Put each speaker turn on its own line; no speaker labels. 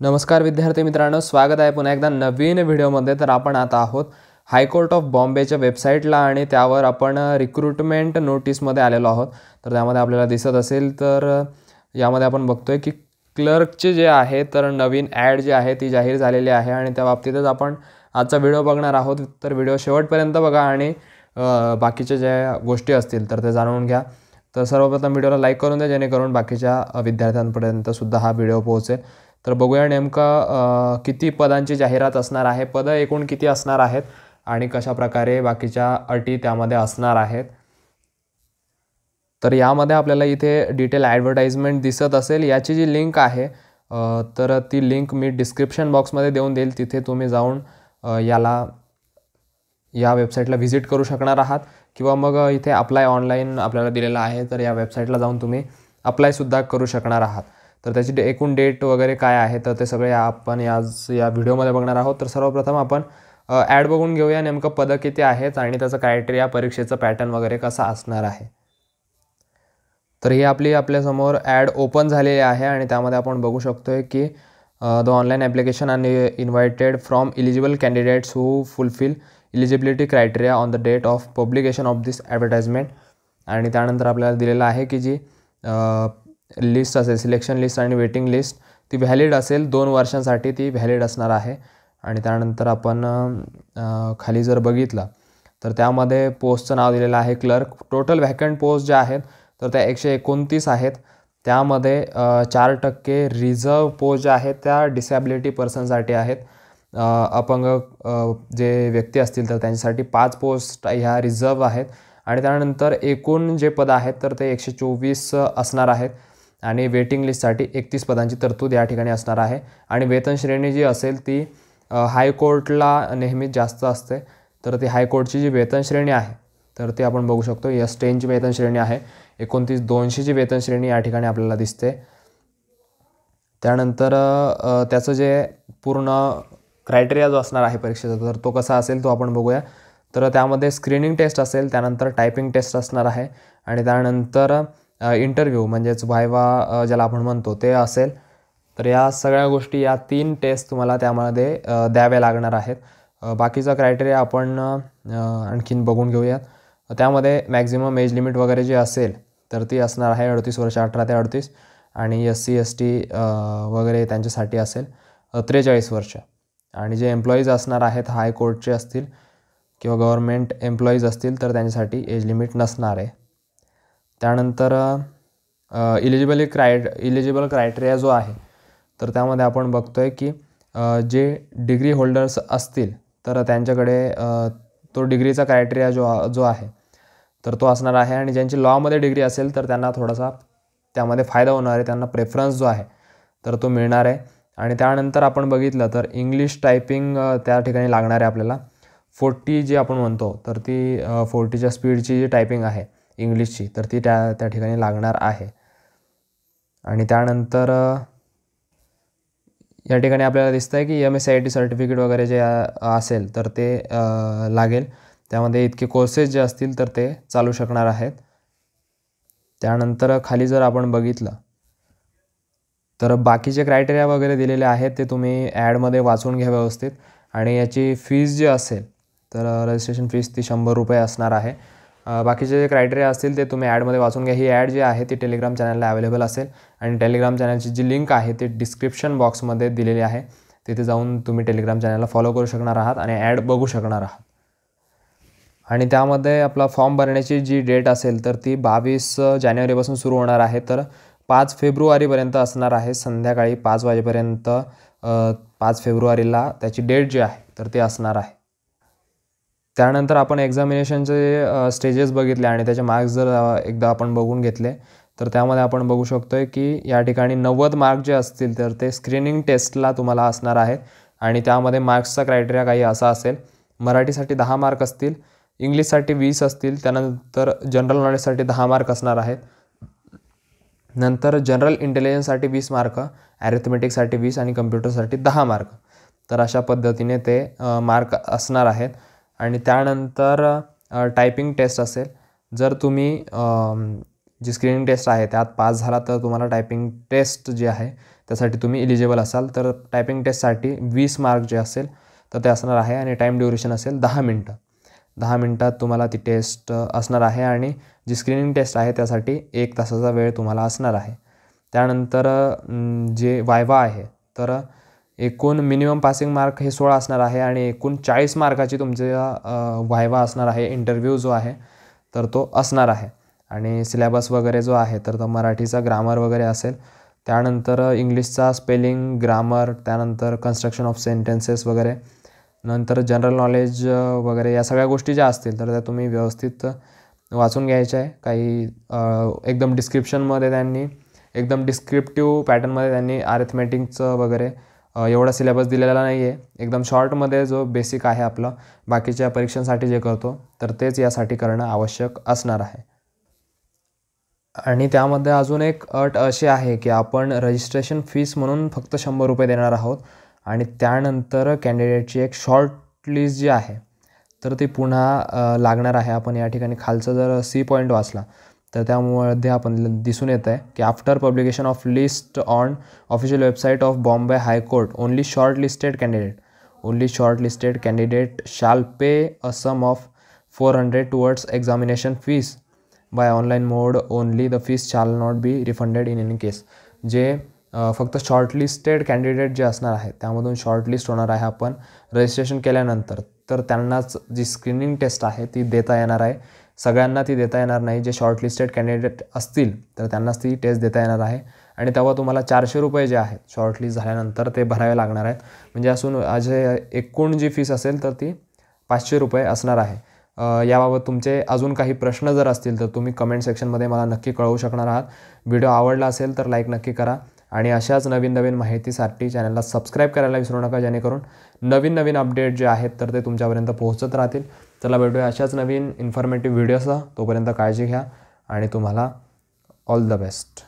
नमस्कार विद्यार्थी मित्रांनो, स्वागत आहे पुन्हा एकदा नवीन व्हिडिओमध्ये। तर आपण आता आहोत हायकोर्ट ऑफ बॉम्बेच्या वेबसाईटला आणि त्यावर आपण रिक्रूटमेंट नोटीसमध्ये आलेलो आहोत। तर त्यामध्ये आपल्याला दिसत असेल तर यामध्ये आपण बघतोय की क्लर्कचे जे आहे तर नवीन ॲड जी आहे ती जाहीर झालेली आहे आणि त्या बाबतीतच आपण आजचा व्हिडिओ बघणार आहोत। तर व्हिडिओ शेवटपर्यंत बघा आणि बाकीच्या ज्या गोष्टी असतील तर ते जाणून घ्या। तर सर्वप्रथम व्हिडिओला लाईक करून द्या जेणेकरून बाकीच्या विद्यार्थ्यांपर्यंत सुद्धा हा व्हिडिओ पोहोचेल। तर बघूया नेमका किती पदांची जाहिरात असणार आहे, पदं एकूण किती असणार आहेत आणि कशा प्रकारे बाकीच्या अटी त्यामध्ये असणार आहेत। तर यामध्ये आपल्याला इथे डिटेल ॲडव्हर्टाइजमेंट दिसत असेल। याची जी लिंक आहे तर ती लिंक मी डिस्क्रिप्शन बॉक्समध्ये देऊन देईल। तिथे तुम्ही जाऊन या वेबसाईटला व्हिजिट करू शकणार आहात किंवा मग इथे अप्लाय ऑनलाईन आपल्याला दिलेला आहे, तर या वेबसाईटला जाऊन तुम्ही अप्लायसुद्धा करू शकणार आहात। तर त्याची एकूण डेट वगैरे काय आहे तर ते सगळे आपण या व्हिडिओमध्ये बघणार आहोत। तर सर्वप्रथम आपण ॲड बघून घेऊया नेमकं पदं किती आहेत आणि त्याचं क्रायटेरिया, परीक्षेचं पॅटर्न वगैरे कसा असणार आहे। तर ही आपल्यासमोर ॲड ओपन झालेली आहे आणि त्यामध्ये आपण बघू शकतोय की द ऑनलाईन ॲप्लिकेशन आणि invited from eligible candidates who fulfil eligibility criteria on the date of publication of this advertisement. आणि त्यानंतर आपल्याला दिलेलं आहे की जी लिस्ट असेल, सिलेक्शन लिस्ट आणि वेटिंग लिस्ट, ती व्हॅलिड असेल 2 वर्षांसाठी, ती व्हॅलिड असणार आहे। आणि त्यानंतर आपण खाली जर बघितलं तर त्यामध्ये पोस्टचं नाव दिलेलं आहे क्लर्क। टोटल व्हॅकंट पोस्ट ज्या आहेत तर त्या 129 आहेत। त्यामध्ये 4% रिझर्व पोस्ट ज्या आहेत त्या डिसॅबिलिटी पर्सनसाठी आहेत। अपंग जे व्यक्ती असतील तर त्यांच्यासाठी 5 पोस्ट ह्या रिझर्व आहेत। आणि त्यानंतर एकूण जे पद आहेत तर ते 124 असणार आहेत आणि वेटिंग लिस्टसाठी 31 पदांची तरतूद या ठिकाणी असणार आहे। आणि वेतन श्रेणी जी असेल ती हायकोर्टला नेहमीच जास्त असते, तर ती हायकोर्टची जी वेतन श्रेणी आहे तर ती आपण बघू शकतो। S10ची वेतन श्रेणी आहे, 29,200ची वेतन श्रेणी या ठिकाणी आपल्याला दिसते। त्यानंतर त्याचं जे पूर्ण क्रायटेरिया जो असणार आहे परीक्षेचा तर तो कसा असेल तो आपण बघूया। तर त्यामध्ये स्क्रीनिंग टेस्ट असेल, त्यानंतर टायपिंग टेस्ट असणार आहे आणि त्यानंतर इंटरव्ह्यू म्हणजेच व्हायवा ज्याला आपण म्हणतो ते असेल। तर या सगळ्या गोष्टी, या 3 टेस्ट तुम्हाला त्यामध्ये द्याव्या लागणार आहेत। बाकीचा क्रायटेरिया आपण आणखीन बघून घेऊयात। त्यामध्ये मॅक्झिमम एज लिमिट वगैरे जी असेल तर ती असणार आहे 38 वर्ष, 18 ते 38, आणि SC ST वगैरे त्यांच्यासाठी असेल 43 वर्ष। आणि जे एम्प्लॉईज असणार आहेत हायकोर्टचे असतील किंवा गव्हर्नमेंट एम्प्लॉईज असतील तर त्यांच्यासाठी एज लिमिट नसणार आहे। त्यानंतर इलिजिबल क्रायटेरिया जो आहे तर त्यामध्ये आपण बघतोय की जे डिग्री होल्डर्स असतील तर त्यांच्याकडे तो डिग्रीचा क्रायटेरिया जो आहे तर तो असणार आहे। आणि ज्यांची लॉमध्ये डिग्री असेल तर त्यांना थोडासा त्यामध्ये फायदा होणार आहे, त्यांना प्रेफरन्स जो आहे तर तो मिळणार आहे। आणि त्यानंतर आपण बघितलं तर इंग्लिश टायपिंग त्या ठिकाणी लागणार आहे आपल्याला। 40 जी आपण म्हणतो तर ती 40च्या स्पीडची जी टायपिंग आहे इंग्लिशची तर ती त्या ठिकाणी लागणार आहे। आणि त्यानंतर या ठिकाणी आपल्याला दिसतं आहे की MSCIT सर्टिफिकेट वगैरे जे असेल तर ते लागेल। त्यामध्ये इतके कोर्सेस जे असतील तर ते चालू शकणार आहेत। त्यानंतर खाली जर आपण बघितलं तर बाकीचे क्रायटेरिया वगैरे दिलेले आहेत ते तुम्ही ॲडमध्ये वाचून घ्या व्यवस्थित। आणि याची फीज जी असेल तर रजिस्ट्रेशन फीस ती 100 रुपये असणार आहे। बाकीचे जे क्रायटेरिया असतील ते तुम्ही ॲडमध्ये वाचून घ्या। ही ॲड जी आहे ती टेलिग्राम चॅनलला अवेलेबल असेल आणि टेलिग्राम चॅनलची जी लिंक आहे ती डिस्क्रिप्शन बॉक्समध्ये दिलेली आहे। तिथे जाऊन तुम्ही टेलिग्राम चॅनलला फॉलो करू शकणार आहात आणि ॲड बघू शकणार आहात। आणि त्यामध्ये आपला फॉर्म भरण्याची जी डेट असेल तर ती 22 जानेवारीपासून सुरू होणार आहे, तर 5 फेब्रुवारीपर्यंत असणार आहे। संध्याकाळी 5 वाजेपर्यंत 5 फेब्रुवारीला त्याची डेट जी आहे तर ती असणार आहे। त्यानंतर आपण एक्झामिनेशनचे स्टेजेस बघितले आणि त्याचे मार्क्स जर एकदा आपण बघून घेतले तर त्यामध्ये आपण बघू शकतोय की या ठिकाणी 90 मार्क जे असतील तर ते स्क्रीनिंग टेस्टला तुम्हाला असणार आहेत। आणि त्यामध्ये मार्क्सचा क्रायटेरिया काही असा असेल, मराठीसाठी 10 मार्क असतील, इंग्लिशसाठी 20 असतील, त्यानंतर जनरल नॉलेजसाठी 10 मार्क असणार आहेत, नंतर जनरल इंटेलिजन्ससाठी 20 मार्क, ॲरिथमेटिकसाठी 20 आणि कम्प्युटरसाठी 10 मार्क। तर अशा पद्धतीने ते मार्क असणार आहेत। आणि त्यानंतर टायपिंग टेस्ट असेल, जर तुम्ही जी स्क्रीनिंग टेस्ट आहे त्यात पास झाला तर तुम्हाला टायपिंग टेस्ट जी आहे त्यासाठी तुम्ही इलिजिबल असाल. तर टायपिंग टेस्टसाठी 20 मार्क जे असेल तर ते असणार आहे आणि टाईम ड्युरेशन असेल 10 मिनटं. 10 मिनटात तुम्हाला ती टेस्ट असणार आहे आणि जी स्क्रीनिंग टेस्ट आहे त्यासाठी 1 तासाचा वेळ तुम्हाला असणार आहे. त्यानंतर जे वायवा आहे तर एकूण मिनिमम पासिंग मार्क हे 16 असणार आहे आणि एकूण 40 मार्काची तुमचा वायवा असणार आहे. इंटरव्ह्यू जो आहे तर तो असणार आहे आणि सिलेबस वगैरे जो आहे तर तो मराठीचा ग्रामर वगैरे असेल. त्यानंतर इंग्लिशचा स्पेलिंग, ग्रामर, त्यानंतर कन्स्ट्रक्शन ऑफ सेंटेन्सेस वगैरे, नंतर जनरल नॉलेज वगैरे या सगळ्या गोष्टी ज्या असतील तर त्या तुम्ही व्यवस्थित वाचून घ्यायच्या आहे. काही एकदम डिस्क्रिप्शनमध्ये त्यांनी एकदम डिस्क्रिप्टिव्ह पॅटर्नमध्ये त्यांनी अरिथमेटिकचं वगैरे एवढा सिलेबस दिलेला नाही आहे. एकदम शॉर्टमध्ये जो बेसिक आहे आपलं बाकीच्या परीक्षांसाठी जे करतो तर तेच यासाठी करणं आवश्यक असणार आहे. आणि त्यामध्ये अजून एक अट अशी आहे की आपण रजिस्ट्रेशन फीस म्हणून फक्त 100 रुपये देणार आहोत आणि त्यानंतर कॅन्डिडेटची एक शॉर्ट लिस्ट जी आहे तर ती पुन्हा लागणार आहे. आपण या ठिकाणी खालचं जर सी पॉईंट वाचला तर त्यामध्ये आपण दिसून येतं आहे की after publication of list on official website of Bombay high court only short listed candidate shall pay a sum of 400 towards examination fee by online mode only. The fee shall not be refunded in any case. जे फक्त shortlisted candidate जे असणार आहे त्यामधून shortlist होणार आहे आपण registration केल्यानंतर तर त्यांनाच जी स्क्रीनिंग टेस्ट आहे ती देता येणार आहे. सगळ्यांना ती देता येणार नाही. जे शॉर्टलिस्टेड कॅन्डिडेट असतील तर त्यांनाच ती टेस्ट देता येणार आहे आणि तेव्हा तुम्हाला 400 रुपये जे आहेत शॉर्टलिस्ट झाल्यानंतर ते भरावे लागणार आहेत. म्हणजे असून असे एकूण जी फीस असेल तर ती 500 रुपये असणार आहे. याबाबत तुमचे अजून काही प्रश्न जर असतील तर तुम्ही कमेंट सेक्शनमध्ये मला नक्की कळवू शकणार आहात. व्हिडिओ आवडला असेल तर लाईक नक्की करा आणि अशाच नवीन माहितीसाठी चॅनलला सबस्क्राईब करायला विसरू नका, जेणेकरून नवीन अपडेट जे आहेत तर ते तुमच्यापर्यंत पोहोचत राहतील. चला भेटूया अशाच नवीन इन्फॉर्मेटिव्ह व्हिडिओसह. तोपर्यंत काळजी घ्या आणि तुम्हाला ऑल द बेस्ट.